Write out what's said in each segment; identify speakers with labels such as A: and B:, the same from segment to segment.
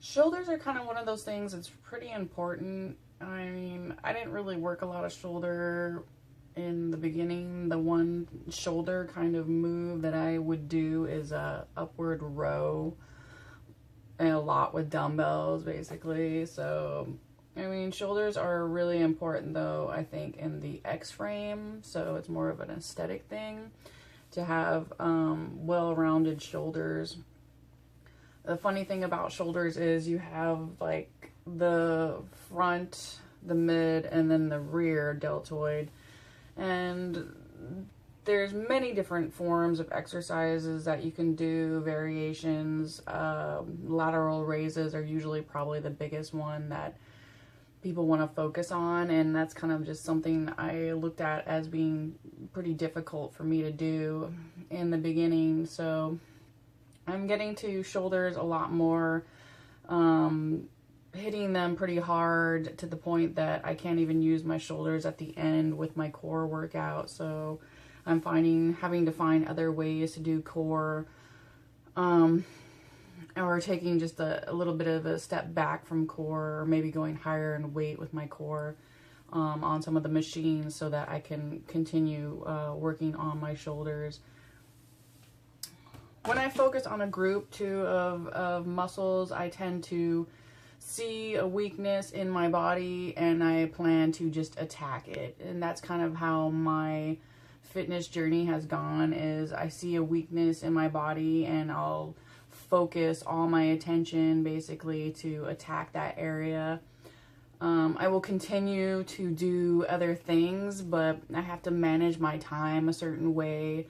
A: Shoulders are kind of one of those things that's pretty important. I mean, I didn't really work a lot of shoulder in the beginning. The one shoulder kind of move that I would do is a upward row, and a lot with dumbbells basically. So I mean, shoulders are really important though, I think, in the X frame. So it's more of an aesthetic thing to have well-rounded shoulders. The funny thing about shoulders is you have like the front, the mid, and then the rear deltoid. And there's many different forms of exercises that you can do, variations. Lateral raises are usually probably the biggest one that people want to focus on, and that's kind of just something I looked at as being pretty difficult for me to do in the beginning. So I'm getting to shoulders a lot more, hitting them pretty hard to the point that I can't even use my shoulders at the end with my core workout. So I'm having to find other ways to do core, or taking just a little bit of a step back from core, or maybe going higher in weight with my core on some of the machines so that I can continue working on my shoulders. When I focus on a group too of muscles, I tend to see a weakness in my body and I plan to just attack it. And that's kind of how my fitness journey has gone, is I see a weakness in my body and I'll focus all my attention basically to attack that area. I will continue to do other things, but I have to manage my time a certain way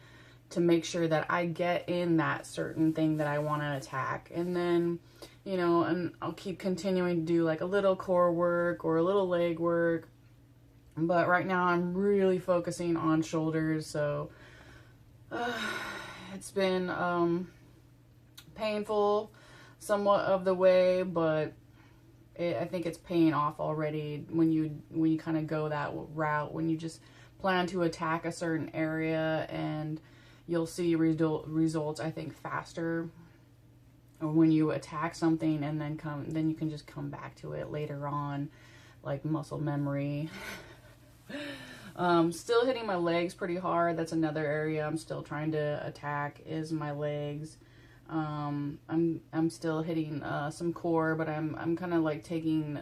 A: to make sure that I get in that certain thing that I want to attack. And then, you know, and I'll keep continuing to do like a little core work or a little leg work. But right now I'm really focusing on shoulders. So it's been painful somewhat of the way, but I think it's paying off already when you kind of go that route, when you just plan to attack a certain area, and you'll see results, I think, faster when you attack something and then you can just come back to it later on, like muscle memory. Still hitting my legs pretty hard. That's another area I'm still trying to attack, is my legs. I'm still hitting some core, but I'm kind of like taking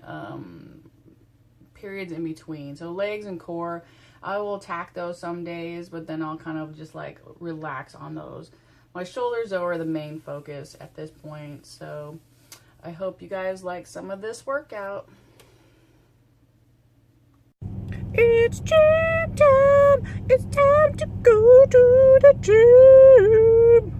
A: periods in between. So legs and core, I will attack those some days, but then I'll kind of just like relax on those. My shoulders though are the main focus at this point. So I hope you guys like some of this workout. It's gym time. It's time to go to the gym.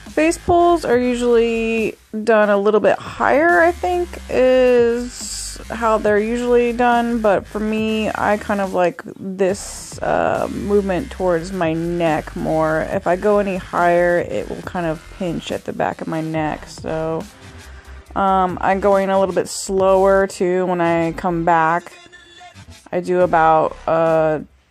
A: Face pulls are usually done a little bit higher, I think, is how they're usually done. But for me, I kind of like this movement towards my neck more. If I go any higher, it will kind of pinch at the back of my neck. So I'm going a little bit slower too when I come back. I do about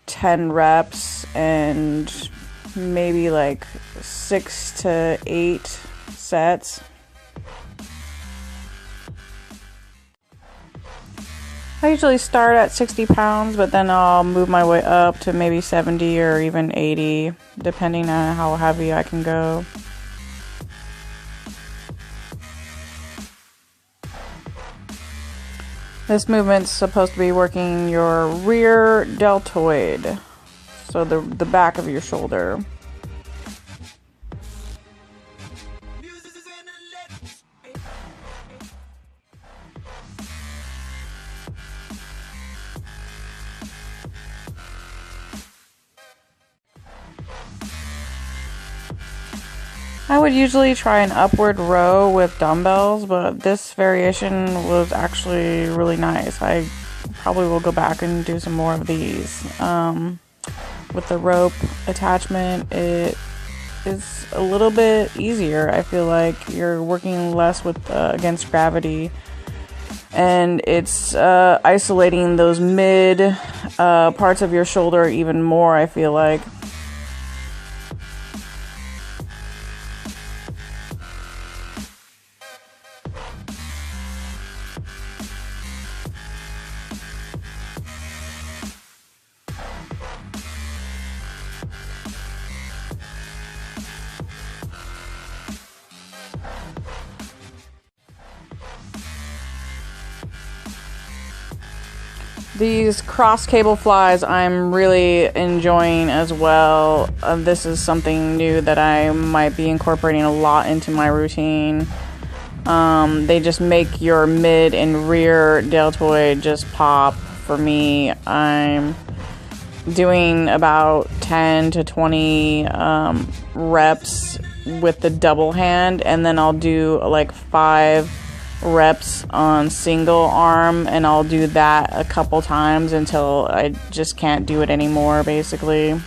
A: 10 reps and maybe like 6 to 8 sets. I usually start at 60 pounds, but then I'll move my way up to maybe 70 or even 80, depending on how heavy I can go. This movement's supposed to be working your rear deltoid, so the back of your shoulder. I would usually try an upward row with dumbbells, but this variation was actually really nice. I probably will go back and do some more of these. With the rope attachment, it is a little bit easier. I feel like you're working less with against gravity, and it's isolating those mid parts of your shoulder even more, I feel like. These cross cable flies I'm really enjoying as well. This is something new that I might be incorporating a lot into my routine. They just make your mid and rear deltoid just pop. For me, I'm doing about 10 to 20 reps with the double hand, and then I'll do like 5 reps on single arm, and I'll do that a couple times until I just can't do it anymore, basically.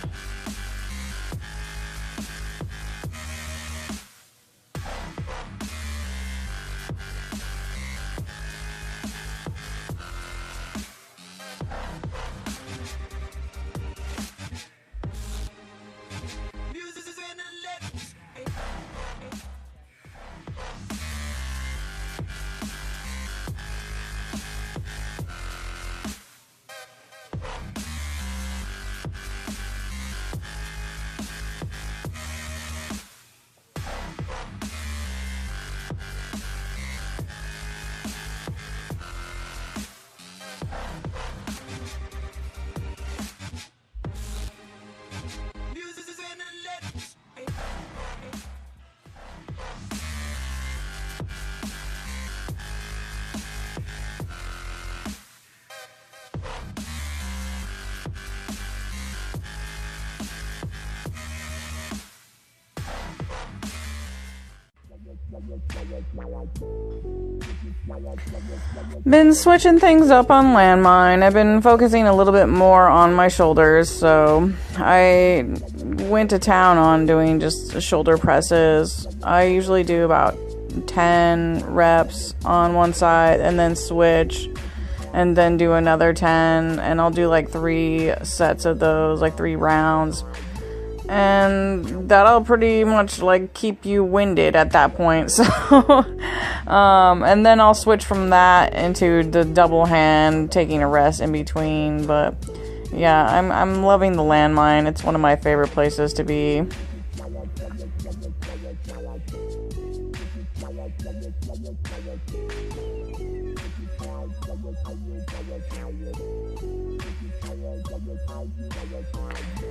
A: Been switching things up on landmine. I've been focusing a little bit more on my shoulders, so I went to town on doing just shoulder presses. I usually do about 10 reps on one side and then switch and then do another 10, and I'll do like 3 sets of those, like 3 rounds. And that'll pretty much like keep you winded at that point. So and then I'll switch from that into the double hand, taking a rest in between. But yeah, I'm loving the landmine. It's one of my favorite places to be.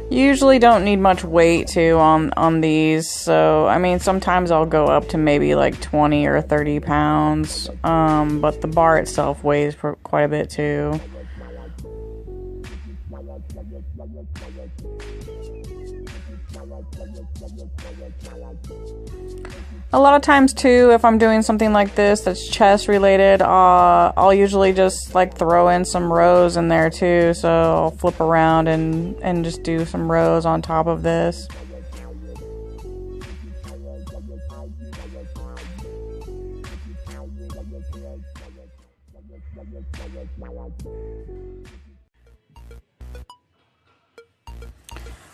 A: You usually don't need much weight too on these, so I mean sometimes I'll go up to maybe like 20 or 30 pounds, but the bar itself weighs quite a bit too. A lot of times too, if I'm doing something like this that's chest related, I'll usually just like throw in some rows in there too. So I'll flip around and just do some rows on top of this.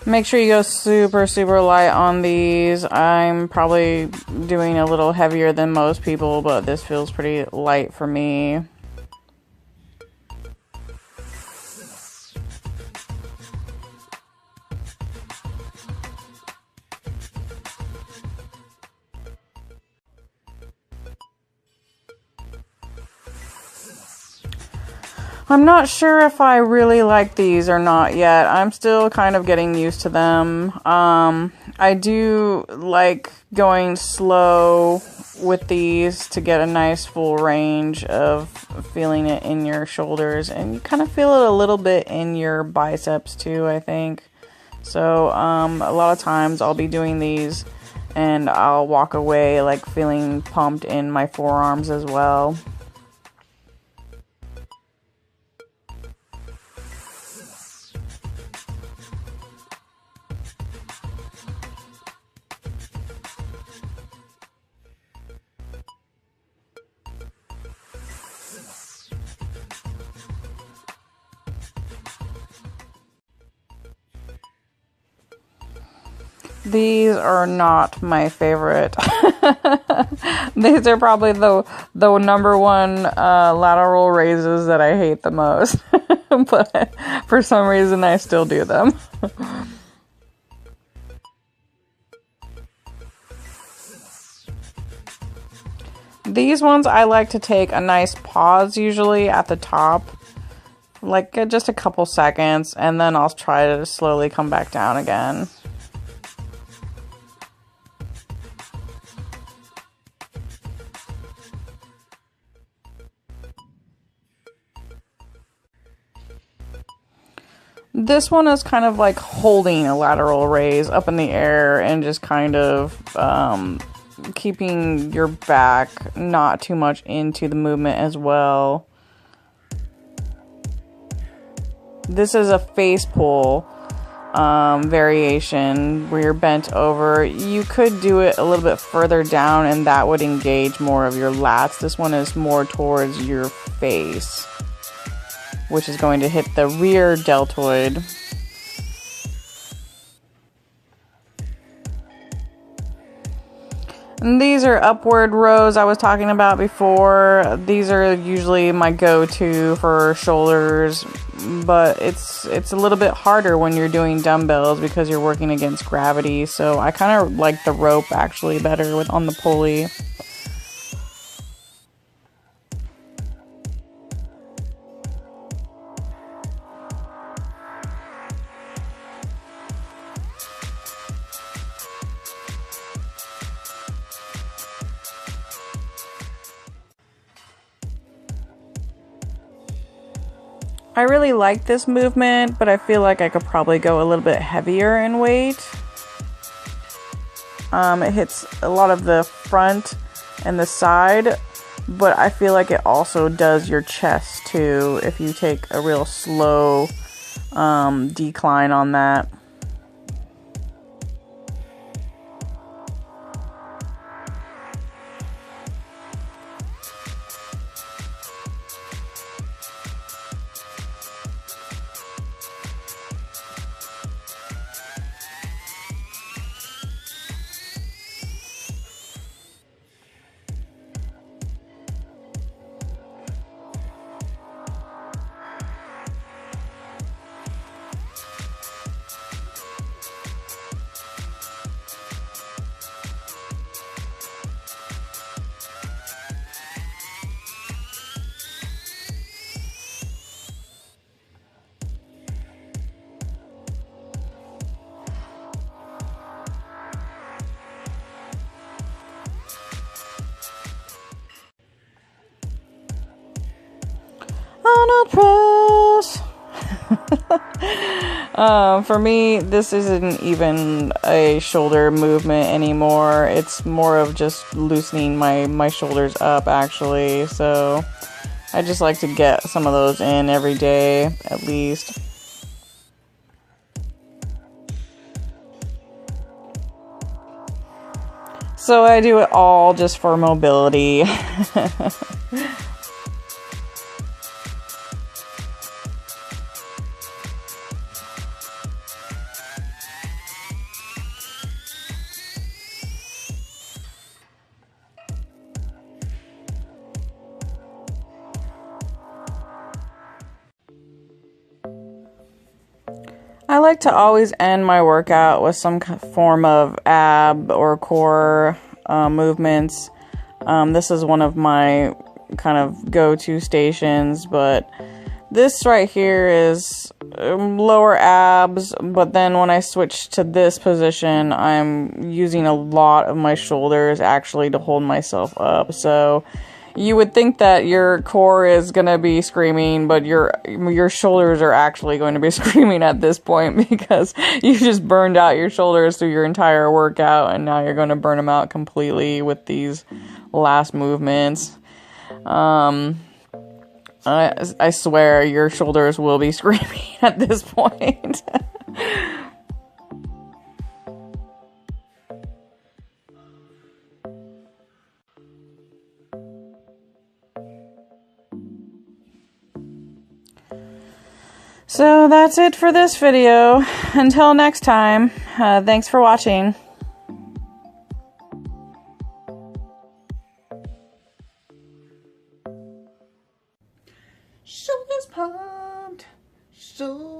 A: Make sure you go super light on these. I'm probably doing a little heavier than most people, but this feels pretty light for me. I'm not sure if I really like these or not yet. I'm still kind of getting used to them. I do like going slow with these to get a nice full range of feeling it in your shoulders, and you kind of feel it a little bit in your biceps too, I think. So a lot of times I'll be doing these and I'll walk away like feeling pumped in my forearms as well. These are not my favorite. These are probably the number one lateral raises that I hate the most. But for some reason I still do them. These ones I like to take a nice pause usually at the top like just a couple seconds, and then I'll try to slowly come back down again. This one is kind of like holding a lateral raise up in the air and just kind of keeping your back not too much into the movement as well. This is a face pull variation where you're bent over. You could do it a little bit further down and that would engage more of your lats. This one is more towards your face, which is going to hit the rear deltoid. And these are upward rows I was talking about before. These are usually my go-to for shoulders, but it's a little bit harder when you're doing dumbbells because you're working against gravity. So I kind of like the rope actually better on the pulley. I really like this movement, but I feel like I could probably go a little bit heavier in weight. It hits a lot of the front and the side, but I feel like it also does your chest too if you take a real slow decline on that. Press. For me, this isn't even a shoulder movement anymore. It's more of just loosening my shoulders up actually. So I just like to get some of those in every day at least. So I do it all just for mobility. I like to always end my workout with some form of ab or core movements. This is one of my kind of go-to stations, but this right here is lower abs, but then when I switch to this position, I'm using a lot of my shoulders actually to hold myself up. So you would think that your core is going to be screaming, but your shoulders are actually going to be screaming at this point because you just burned out your shoulders through your entire workout, and now you're going to burn them out completely with these last movements. I swear your shoulders will be screaming at this point. So that's it for this video. Until next time, thanks for watching. Shoulders pumped, shoulders